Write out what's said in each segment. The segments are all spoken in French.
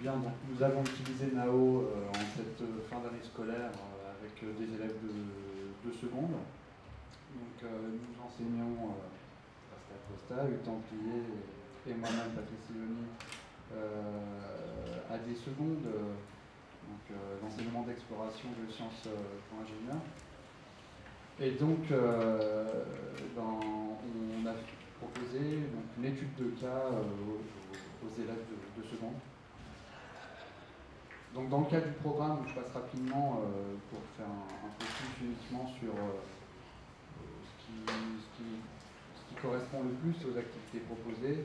bien, donc nous avons utilisé NAO en cette fin d'année scolaire avec des élèves de seconde. Donc nous enseignons Pascal Costa, Hugues Templier et moi-même, Patrice Illoni, à des secondes, l'enseignement d'exploration de sciences pour ingénieurs. Et donc, on a proposé une étude de cas aux élèves de seconde. Donc, dans le cadre du programme, je passe rapidement pour faire un focus uniquement sur ce qui correspond le plus aux activités proposées.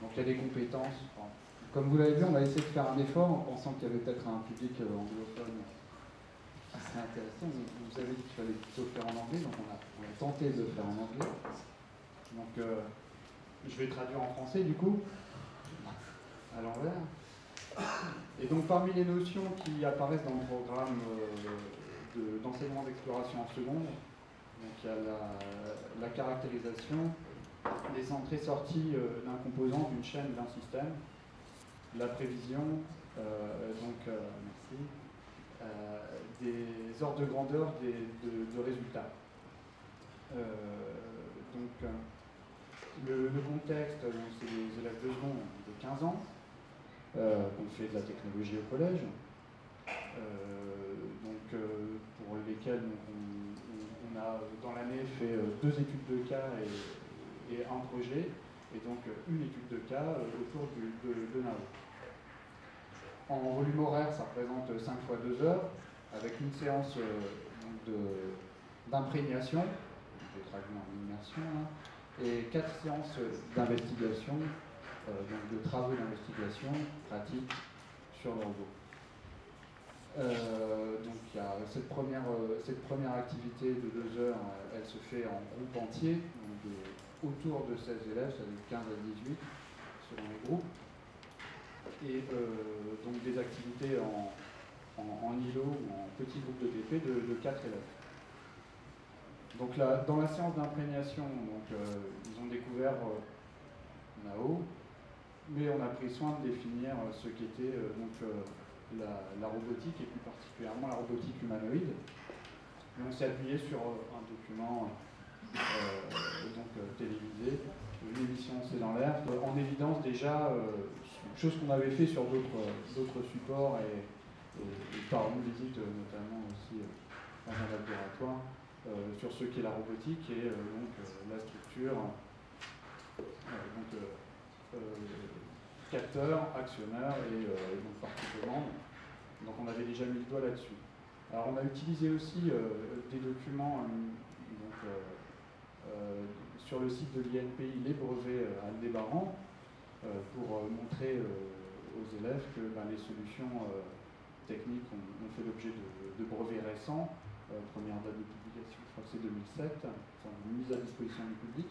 Donc, il y a des compétences. Comme vous l'avez vu, on va essayer de faire un effort en pensant qu'il y avait peut-être un public anglophone qui serait intéressant. Vous avez dit qu'il fallait plutôt faire en anglais, donc on a tenté de le faire en anglais. Donc, je vais traduire en français du coup, à l'envers. Et donc, parmi les notions qui apparaissent dans le programme d'enseignement d'exploration en seconde, donc il y a la caractérisation, les entrées-sorties d'un composant, d'une chaîne, d'un système, la prévision, merci, des ordres de grandeur de résultats. Le contexte, c'est les élèves de seconde de 15 ans, qu'on fait de la technologie au collège, pour lesquels on a dans l'année fait 2 études de cas et un projet, et donc une étude de cas autour de NAO. En volume horaire, ça représente 5 fois 2 heures, avec une séance d'imprégnation, je traduis en immersion, et 4 séances d'investigation, donc de travaux d'investigation pratiques sur le robot. Donc il y a cette première activité de 2 heures, elle se fait en groupe entier, donc autour de 16 élèves, ça veut dire 15 à 18 selon les groupes, et donc des activités en îlot ou en petit groupe de TP de 4 élèves. Donc là, dans la séance d'imprégnation, ils ont découvert NAO, mais on a pris soin de définir ce qu'était la robotique, et plus particulièrement la robotique humanoïde. Et on s'est appuyé sur un document télévisé, une émission C'est dans l'air, en évidence déjà, chose qu'on avait fait sur d'autres supports et par une visite notamment aussi dans un laboratoire, sur ce qu'est la robotique et la structure, capteur, actionneur et partie commande. Donc on avait déjà mis le doigt là-dessus. Alors on a utilisé aussi des documents sur le site de l'INPI, les brevets Aldébaran, pour montrer aux élèves que les solutions techniques ont fait l'objet de brevets récents. Première date de publication, je crois que c'est 2007, mise à disposition du public.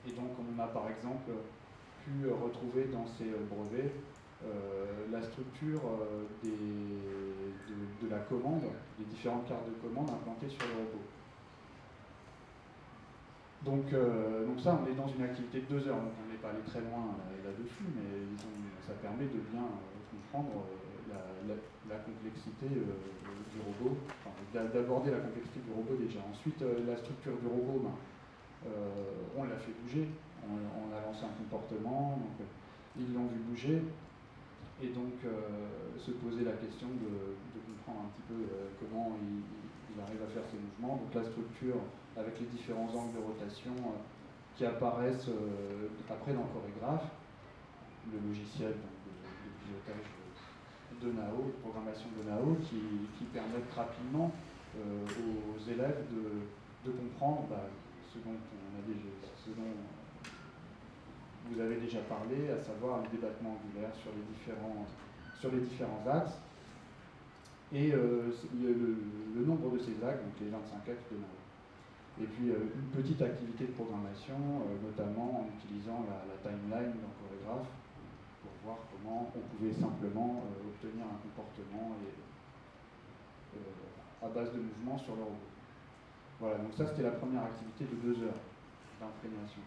Et donc on a par exemple pu retrouver dans ces brevets la structure de la commande, des différentes cartes de commande implantées sur le robot. Donc ça, on est dans une activité de 2 heures, donc on n'est pas allé très loin là-dessus, mais ça permet de bien comprendre la complexité du robot, d'aborder la complexité du robot déjà. Ensuite, la structure du robot, on l'a fait bouger, on a lancé un comportement, donc ils l'ont vu bouger, et donc se poser la question de comprendre un petit peu comment il arrive à faire ces mouvements. Donc la structure avec les différents angles de rotation qui apparaissent après dans le chorégraphe, le logiciel de pilotage de NAO, de programmation de NAO, qui permettent rapidement aux élèves de comprendre ce dont vous avez déjà parlé, à savoir le débattement angulaire sur les différents axes, et le nombre de ces axes, donc les 25 axes de NAO. Et puis une petite activité de programmation, notamment en utilisant la timeline dans chorégraphe, pour voir comment on pouvait simplement obtenir un comportement à base de mouvement sur le robot. Voilà, donc ça c'était la première activité de 2 heures d'imprégnation.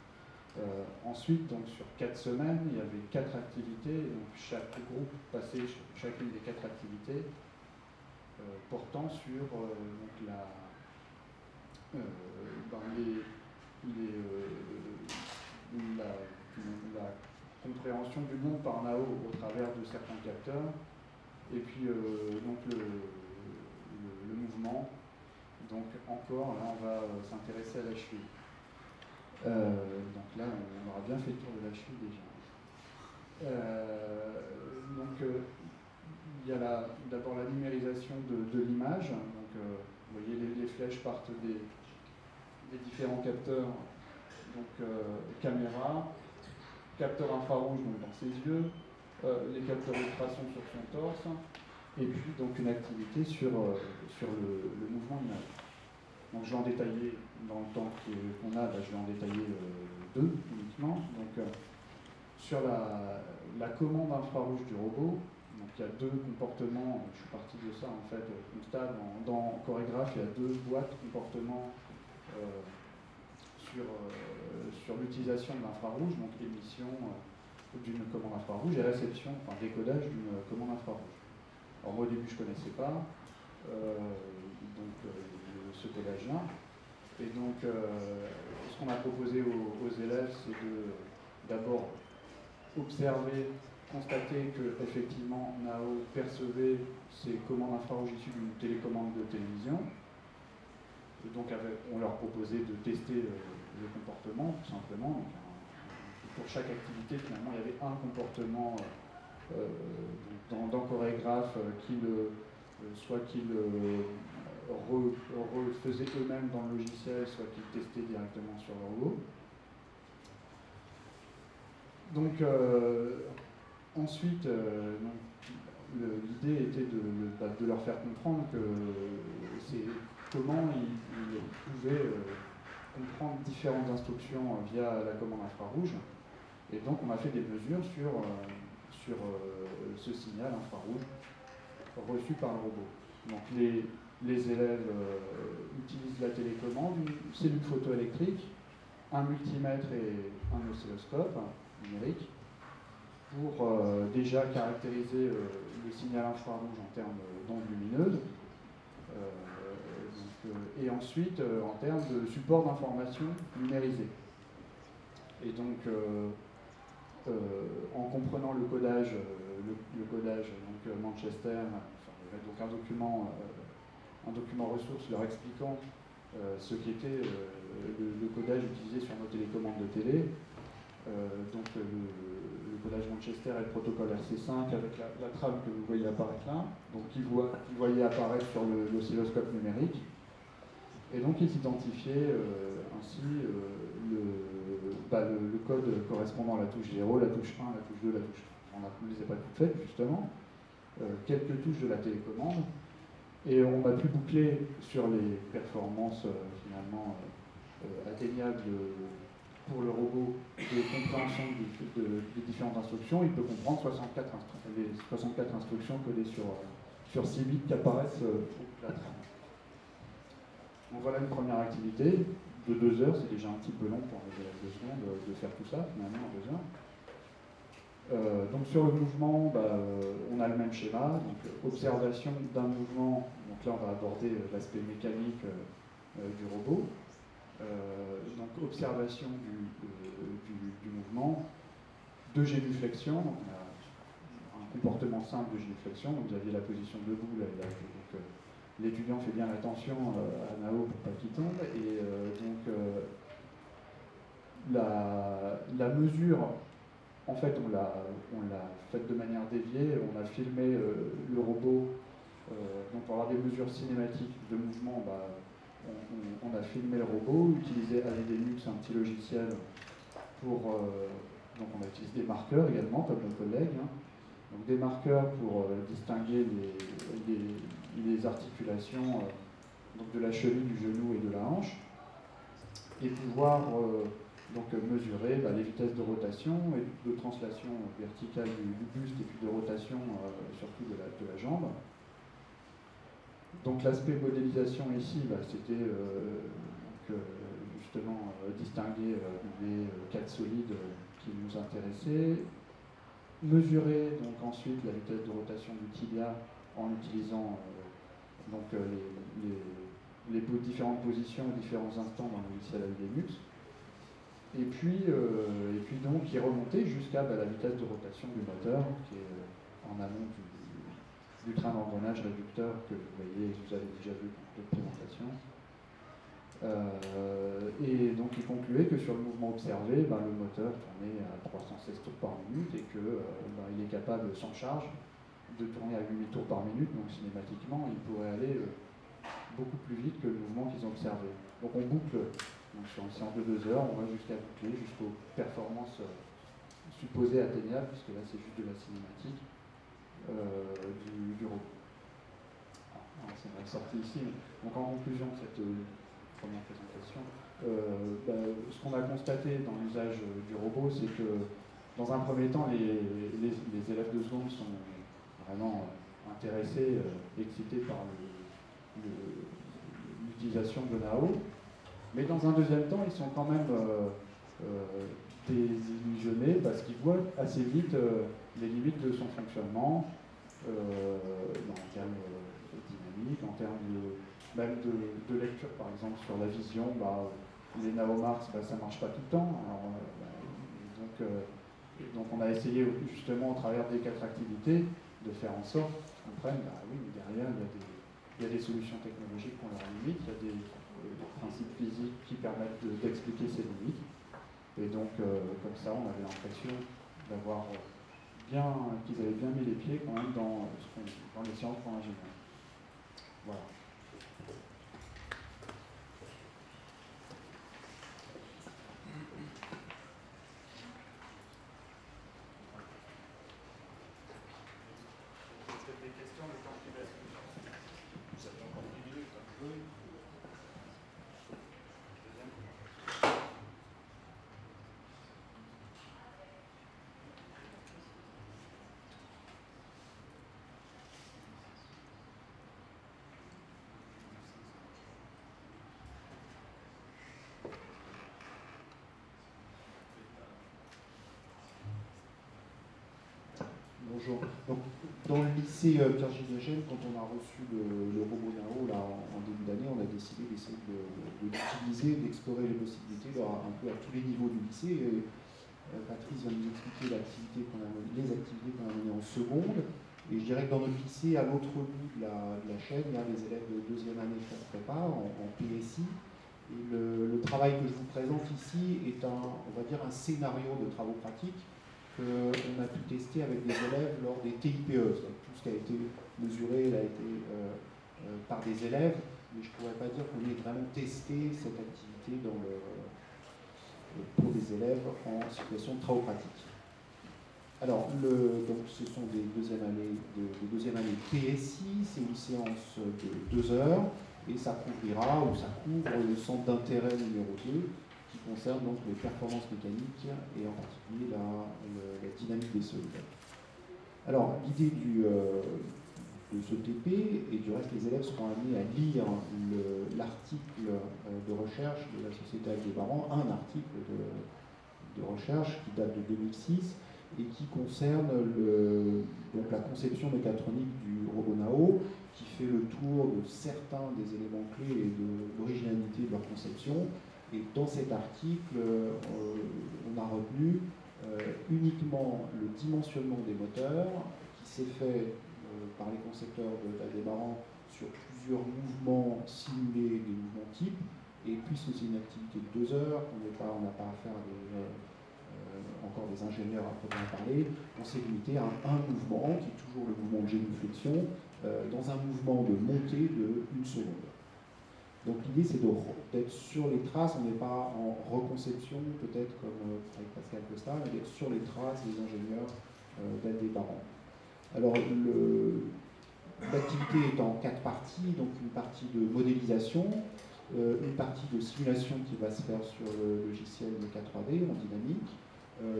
Ensuite, donc, sur 4 semaines, il y avait 4 activités, et donc chaque groupe passait chacune des 4 activités portant sur donc la compréhension du monde par Nao au travers de certains capteurs, et puis donc le mouvement. Donc encore, là on va s'intéresser à la cheville. Donc là on aura bien fait le tour de la cheville déjà. Il y a d'abord la numérisation de l'image. Donc vous voyez les flèches partent des différents capteurs. Donc caméra, capteur infrarouge donc dans ses yeux, les capteurs ultrasons sur son torse, et puis donc une activité sur le mouvement image. Donc je vais en détailler dans le temps qu'on a, je vais en détailler 2 uniquement. Donc sur la commande infrarouge du robot, donc il y a 2 comportements, je suis parti de ça en fait, constat dans Chorégraphe, il y a 2 boîtes comportements sur l'utilisation de l'infrarouge, donc émission d'une commande infrarouge et réception, enfin décodage d'une commande infrarouge. Alors moi au début je ne connaissais pas ce codage-là, et donc ce qu'on a proposé aux élèves, c'est d'abord observer, constater que effectivement Nao percevait ces commandes infrarouges issues d'une télécommande de télévision. Et donc on leur proposait de tester le comportement, tout simplement. Donc, pour chaque activité, finalement, il y avait un comportement dans Chorégraphe soit qu'ils refaisaient eux-mêmes dans le logiciel, soit qu'ils testaient directement sur leur robot. Donc ensuite, l'idée était de leur faire comprendre que c'est comment ils pouvaient comprendre différentes instructions via la commande infrarouge. Et donc on a fait des mesures sur ce signal infrarouge reçu par le robot. Donc les élèves utilisent la télécommande, une cellule photoélectrique, un multimètre et un oscilloscope numérique pour déjà caractériser le signal infrarouge en termes d'ondes lumineuses et ensuite en termes de support d'information numérisé. Et donc en comprenant le codage donc Manchester, donc un document ressource leur expliquant ce qu'était le codage utilisé sur nos télécommandes de télé. Donc le codage Manchester et le protocole RC5 avec la trame que vous voyez apparaître là, donc qu'ils voyaient apparaître sur l'oscilloscope numérique. Et donc ils identifiaient ainsi le code correspondant à la touche 0, la touche 1, la touche 2, la touche 3. On ne les a pas toutes faites justement, quelques touches de la télécommande. Et on a pu boucler sur les performances finalement atteignables pour le robot de compréhension des différentes instructions. Il peut comprendre les 64 instructions codées sur 6 bits qui apparaissent au bout de la trame. Donc voilà une première activité de 2 heures, c'est déjà un petit peu long pour les élèves de seconde de faire tout ça finalement en 2 heures. Donc sur le mouvement, on a le même schéma, donc observation d'un mouvement, donc là on va aborder l'aspect mécanique du robot, donc observation du mouvement, de génuflexion, donc on a un comportement simple de génuflexion, donc vous aviez la position debout, là, donc l'étudiant fait bien attention à Nao pour pas qu'il tombe, et donc la mesure, en fait, on l'a faite de manière déviée. On a filmé le robot. Donc, pour avoir des mesures cinématiques de mouvement, on a filmé le robot, utilisé AVDMux, un petit logiciel pour. Donc, on a utilisé des marqueurs également, comme nos collègues. Hein. Donc, des marqueurs pour distinguer les articulations donc de la cheville, du genou et de la hanche, et pouvoir donc mesurer les vitesses de rotation et de translation verticale du buste et puis de rotation surtout de la jambe. Donc l'aspect modélisation ici, c'était justement distinguer les quatre solides qui nous intéressaient, mesurer donc ensuite la vitesse de rotation du tibia en utilisant donc, les différentes positions et différents instants dans le logiciel Linux, et puis donc y remonter jusqu'à la vitesse de rotation du moteur qui est en amont du train d'engrenage réducteur que vous voyez, vous avez déjà vu dans d'autres présentations. Et donc il concluait que sur le mouvement observé, le moteur tournait à 316 tours par minute et qu'il est capable, sans charge, de tourner à 8000 tours par minute, donc cinématiquement il pourrait aller beaucoup plus vite que le mouvement qu'ils ont observé. Donc on boucle, donc sur une séance de 2 heures, on va jusqu'à boucler, jusqu'aux performances supposées atteignables, puisque là c'est juste de la cinématique du robot. C'est mal sorti ici. Donc en conclusion de cette première présentation, ce qu'on a constaté dans l'usage du robot, c'est que dans un premier temps, les élèves de seconde sont vraiment intéressés, excités par l'utilisation de Nao, mais dans un deuxième temps, ils sont quand même désillusionnés parce qu'ils voient assez vite les limites de son fonctionnement en termes dynamiques, en termes même de lecture, par exemple, sur la vision. Les Naomarks, ça ne marche pas tout le temps. Alors, donc on a essayé justement au travers des 4 activités de faire en sorte qu'ils comprennent, oui, mais derrière il y a des solutions technologiques qui ont leurs limites, il y a des principes physiques qui permettent d'expliquer ces limites. Et donc comme ça on avait l'impression d'avoir qu'ils avaient bien mis les pieds quand même dans les sciences pour l'ingénieur. Voilà. Des questions, le temps qui reste. Ça fait encore 10 minutes. Oui. Bonjour. Donc, dans le lycée Pierre-Gilles de Gênes, quand on a reçu le robot Nao là, en début d'année, on a décidé d'essayer de l'utiliser, d'explorer les possibilités un peu à tous les niveaux du lycée. Et, Patrice vient de nous expliquer les activités qu'on a menées en seconde. Et je dirais que dans notre lycée, à l'autre bout de la chaîne, il y a les élèves de deuxième année prépa en PSI. Et le travail que je vous présente ici est on va dire un scénario de travaux pratiques qu'on a pu tester avec des élèves lors des TIPE. Tout ce qui a été mesuré a été par des élèves, mais je ne pourrais pas dire qu'on ait vraiment testé cette activité pour des élèves en situation de travaux pratiques. Alors, donc, ce sont des deuxième année PSI, c'est une séance de 2 heures, et ça couvrira, ou ça couvre le centre d'intérêt numéro 2, qui concerne donc les performances mécaniques et en particulier la dynamique des solides. Alors, l'idée de ce TP, et du reste les élèves seront amenés à lire l'article de recherche de la Société Aldebaran, un article de recherche qui date de 2006 et qui concerne donc la conception mécatronique du robot Nao, qui fait le tour de certains des éléments clés et de l'originalité de leur conception. Et dans cet article, on a retenu uniquement le dimensionnement des moteurs qui s'est fait par les concepteurs d'Aldebaran sur plusieurs mouvements simulés, des mouvements types. Et puisque c'est une activité de 2 heures, qu'on n'a pas affaire à encore des ingénieurs à proprement parler, on s'est limité à un mouvement, qui est toujours le mouvement de génuflexion, dans un mouvement de montée de 1 seconde. Donc l'idée c'est d'être sur les traces, on n'est pas en reconception peut-être comme avec Pascal Costa, mais d'être sur les traces des ingénieurs d'Aldebaran. Alors l'activité est en 4 parties, donc une partie de modélisation, une partie de simulation qui va se faire sur le logiciel Mecha 3D en dynamique,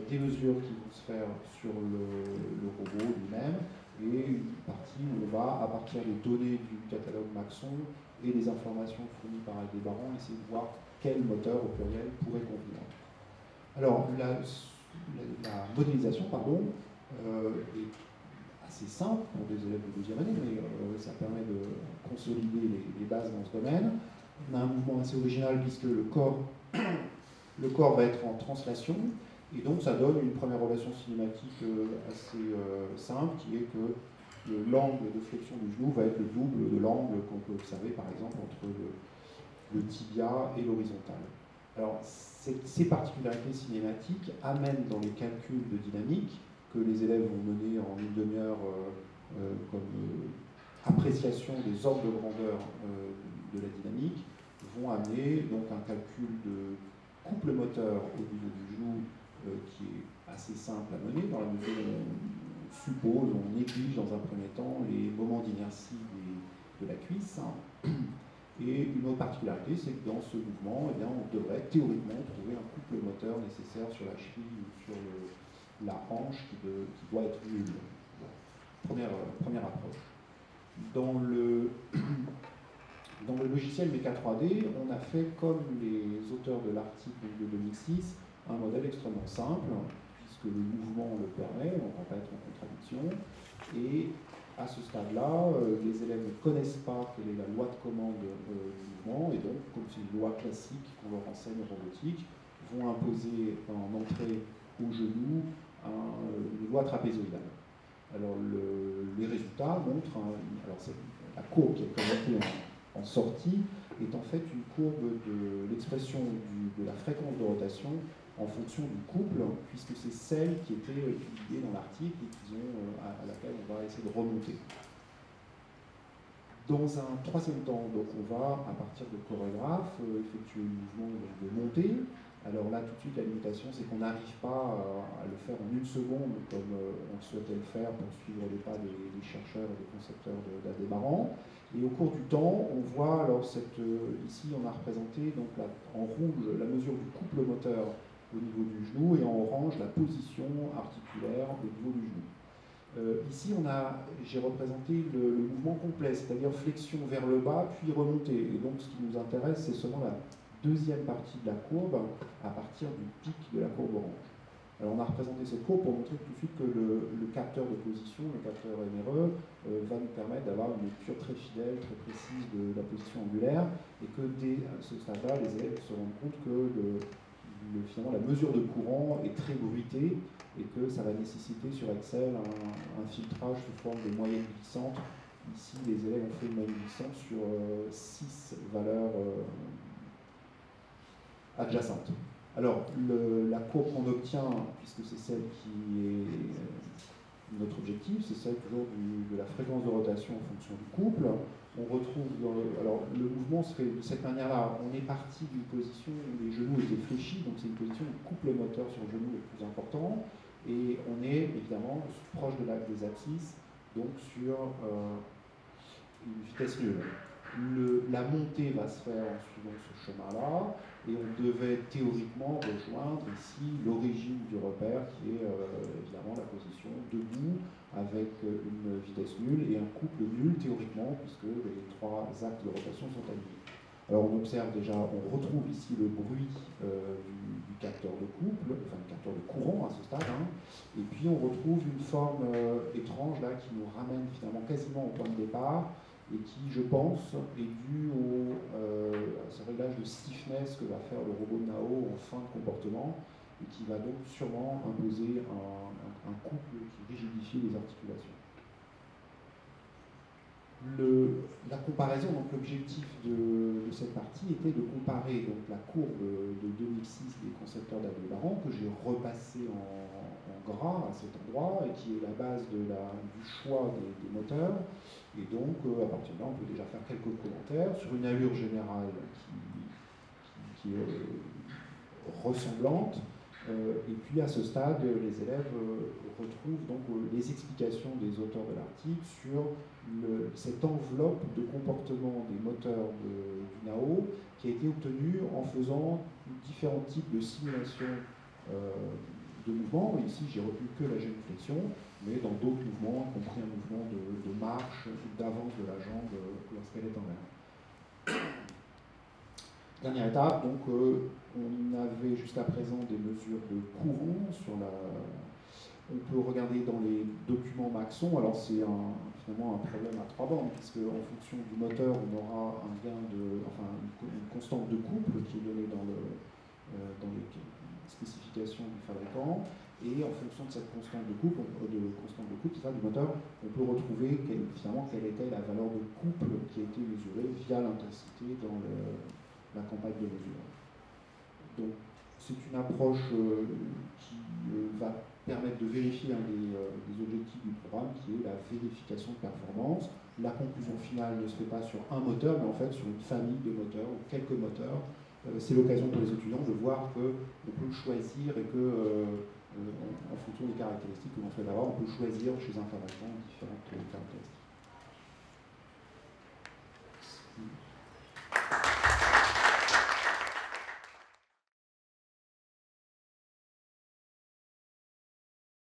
des mesures qui vont se faire sur le robot lui-même, et une partie où on va, à partir des données du catalogue Maxon et des informations fournies par Aldebaran, essayer de voir quel moteur au pluriel pourrait convenir. Alors, la modélisation est assez simple pour des élèves de deuxième année, mais ça permet de consolider les bases dans ce domaine. On a un mouvement assez original puisque le corps va être en translation, et donc ça donne une première relation cinématique assez simple, qui est que l'angle de flexion du genou va être le double de l'angle qu'on peut observer par exemple entre le tibia et l'horizontale. Alors ces particularités cinématiques amènent dans les calculs de dynamique que les élèves vont mener en une demi-heure comme appréciation des ordres de grandeur de la dynamique, vont amener donc un calcul de couple moteur au niveau du genou qui est assez simple à mener dans la mesure où on suppose, on néglige dans un premier temps les moments d'inertie de la cuisse. Et une autre particularité, c'est que dans ce mouvement, eh bien, on devrait théoriquement trouver un couple moteur nécessaire sur la cheville ou sur la hanche qui doit être nul. Première approche. Dans le logiciel Mecha 3D, on a fait, comme les auteurs de l'article de 2006, un modèle extrêmement simple, puisque le mouvement le permet, on ne va pas être en contradiction, et à ce stade-là, les élèves ne connaissent pas quelle est la loi de commande du mouvement, et donc, comme c'est une loi classique qu'on leur enseigne en robotique, vont imposer en entrée au genou une loi trapézoïdale. Alors, les résultats montrent, alors c'est la courbe qui est présentée en sortie, est en fait une courbe de l'expression de la fréquence de rotation en fonction du couple, puisque c'est celle qui était publiée dans l'article et à laquelle on va essayer de remonter. Dans un troisième temps, donc on va, à partir de chorégraphe, effectuer un mouvement de montée. Alors là, tout de suite, la limitation, c'est qu'on n'arrive pas à le faire en une seconde, comme on souhaitait le faire pour suivre les pas des chercheurs et des concepteurs d'Aldebaran. Et au cours du temps, on voit, alors ici, on a représenté donc en rouge la mesure du couple moteur au niveau du genou, et en orange la position articulaire au niveau du genou. Ici, j'ai représenté le mouvement complet, c'est-à-dire flexion vers le bas, puis remontée. Et donc, ce qui nous intéresse, c'est seulement la deuxième partie de la courbe à partir du pic de la courbe orange. Alors, on a représenté cette courbe pour montrer tout de suite que le capteur de position, le capteur MRE, va nous permettre d'avoir une lecture très fidèle, très précise de la position angulaire, et que dès ce stade-là, les élèves se rendent compte que finalement, la mesure de courant est très bruitée et que ça va nécessiter sur Excel un filtrage sous forme de moyenne glissante. Ici, les élèves ont fait une moyenne glissante sur 6 valeurs adjacentes. Alors, la courbe qu'on obtient, puisque c'est celle qui est notre objectif, c'est celle toujours de la fréquence de rotation en fonction du couple. On retrouve alors le mouvement se fait de cette manière-là. On est parti d'une position où les genoux étaient fléchis, donc c'est une position où le couple moteur sur le genou est plus important, et on est évidemment proche des abscisses, donc sur une vitesse nulle. La montée va se faire en suivant ce chemin-là, et on devait théoriquement rejoindre ici l'origine du repère, qui est évidemment la position debout, avec une vitesse nulle et un couple nul théoriquement, puisque les 3 axes de rotation sont alignés. Alors on observe déjà, on retrouve ici le bruit du capteur de couple, enfin du capteur de courant à ce stade, et puis on retrouve une forme étrange là qui nous ramène finalement quasiment au point de départ, et qui, je pense, est due à ce réglage de stiffness que va faire le robot de Nao en fin de comportement, et qui va donc sûrement imposer un couple qui rigidifie les articulations. La comparaison, donc l'objectif de cette partie était de comparer donc, la courbe de 2006 des concepteurs d'Aldebaran, que j'ai repassé en gras à cet endroit, et qui est la base du choix des moteurs. Et donc, à partir de là, on peut déjà faire quelques commentaires sur une allure générale qui est ressemblante. Et puis à ce stade, les élèves retrouvent donc les explications des auteurs de l'article sur cette enveloppe de comportement des moteurs du NAO qui a été obtenue en faisant différents types de simulations de mouvements. Ici, j'ai retenu que la génuflexion, mais dans d'autres mouvements, y compris un mouvement de marche, d'avance de la jambe lorsqu'elle est en l'air. Dernière étape, donc on avait jusqu'à présent des mesures de courant sur la. On peut regarder dans les documents Maxon, alors c'est finalement un problème à 3 bandes, puisque en fonction du moteur, on aura un gain une constante de couple qui est donnée dans les spécifications du fabricant, et en fonction de cette constante de couple, du moteur, on peut retrouver finalement quelle était la valeur de couple qui a été mesurée via l'intensité dans la campagne de mesure. Donc c'est une approche qui va permettre de vérifier un des objectifs du programme, qui est la vérification de performance. La conclusion finale ne se fait pas sur un moteur, mais en fait sur une famille de moteurs, ou quelques moteurs. C'est l'occasion pour les étudiants de voir qu'on peut choisir et que, en fonction des caractéristiques que l'on souhaite avoir, on peut choisir chez un fabricant différentes caractéristiques.